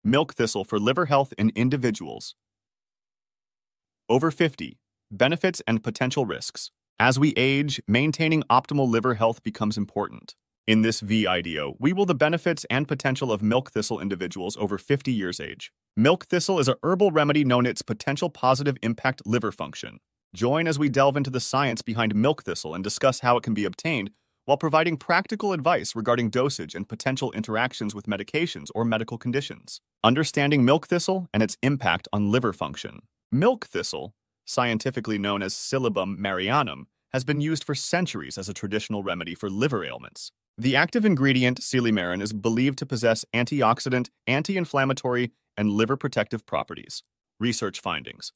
Milk thistle for liver health in individuals over 50. Benefits and potential risks. As we age, maintaining optimal liver health becomes important. In this video, we will the benefits and potential of milk thistle individuals over 50 years age. Milk thistle is a herbal remedy known its potential positive impact liver function. Join as we delve into the science behind milk thistle and discuss how it can be obtained, while providing practical advice regarding dosage and potential interactions with medications or medical conditions. Understanding milk thistle and its impact on liver function. Milk thistle, scientifically known as Silybum marianum, has been used for centuries as a traditional remedy for liver ailments. The active ingredient, silymarin, is believed to possess antioxidant, anti-inflammatory, and liver protective properties. Research findings.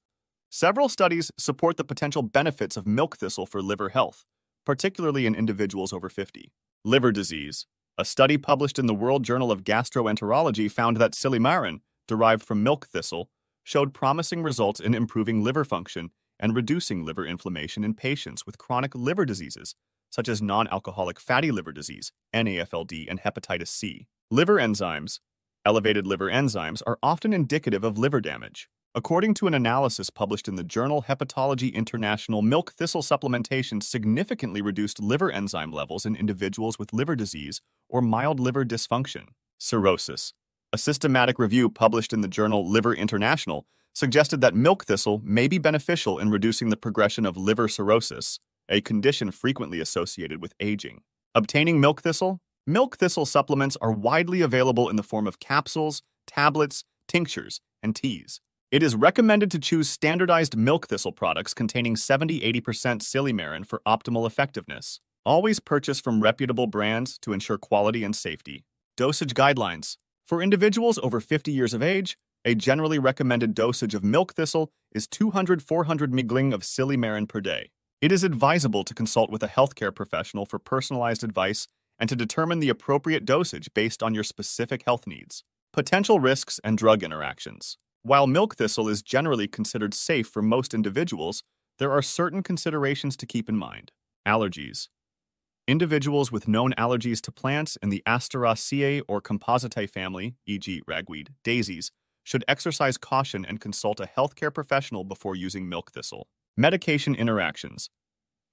Several studies support the potential benefits of milk thistle for liver health, particularly in individuals over 50. Liver disease. A study published in the World Journal of Gastroenterology found that silymarin, derived from milk thistle, showed promising results in improving liver function and reducing liver inflammation in patients with chronic liver diseases, such as non-alcoholic fatty liver disease, NAFLD, and hepatitis C. Liver enzymes. Elevated liver enzymes are often indicative of liver damage. According to an analysis published in the journal Hepatology International, milk thistle supplementation significantly reduced liver enzyme levels in individuals with liver disease or mild liver dysfunction. Cirrhosis. A systematic review published in the journal Liver International suggested that milk thistle may be beneficial in reducing the progression of liver cirrhosis, a condition frequently associated with aging. Obtaining milk thistle? Milk thistle supplements are widely available in the form of capsules, tablets, tinctures, and teas. It is recommended to choose standardized milk thistle products containing 70–80% silymarin for optimal effectiveness. Always purchase from reputable brands to ensure quality and safety. Dosage guidelines. For individuals over 50 years of age, a generally recommended dosage of milk thistle is 200–400 mg of silymarin per day. It is advisable to consult with a healthcare professional for personalized advice and to determine the appropriate dosage based on your specific health needs. Potential risks and drug interactions. While milk thistle is generally considered safe for most individuals, there are certain considerations to keep in mind. Allergies. Individuals with known allergies to plants in the Asteraceae or Compositae family, e.g. ragweed, daisies, should exercise caution and consult a healthcare professional before using milk thistle. Medication interactions.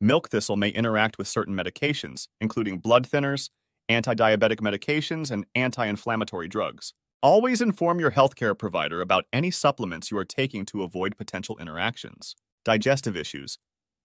Milk thistle may interact with certain medications, including blood thinners, anti-diabetic medications, and anti-inflammatory drugs. Always inform your healthcare provider about any supplements you are taking to avoid potential interactions. Digestive issues.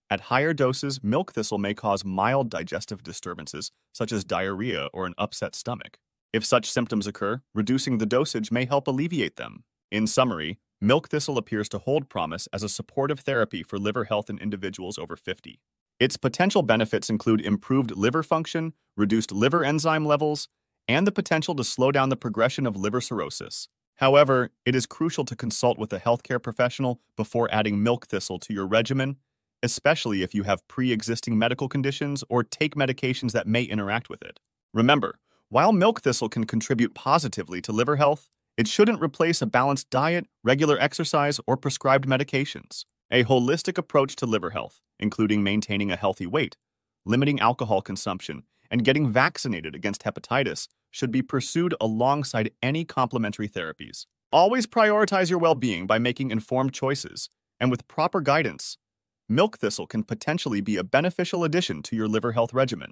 At higher doses, milk thistle may cause mild digestive disturbances, such as diarrhea or an upset stomach. If such symptoms occur, reducing the dosage may help alleviate them. In summary, milk thistle appears to hold promise as a supportive therapy for liver health in individuals over 50. Its potential benefits include improved liver function, reduced liver enzyme levels, and the potential to slow down the progression of liver cirrhosis. However, it is crucial to consult with a healthcare professional before adding milk thistle to your regimen, especially if you have pre-existing medical conditions or take medications that may interact with it. Remember, while milk thistle can contribute positively to liver health, it shouldn't replace a balanced diet, regular exercise, or prescribed medications. A holistic approach to liver health, including maintaining a healthy weight, limiting alcohol consumption, and getting vaccinated against hepatitis, should be pursued alongside any complementary therapies. Always prioritize your well-being by making informed choices, and with proper guidance, milk thistle can potentially be a beneficial addition to your liver health regimen.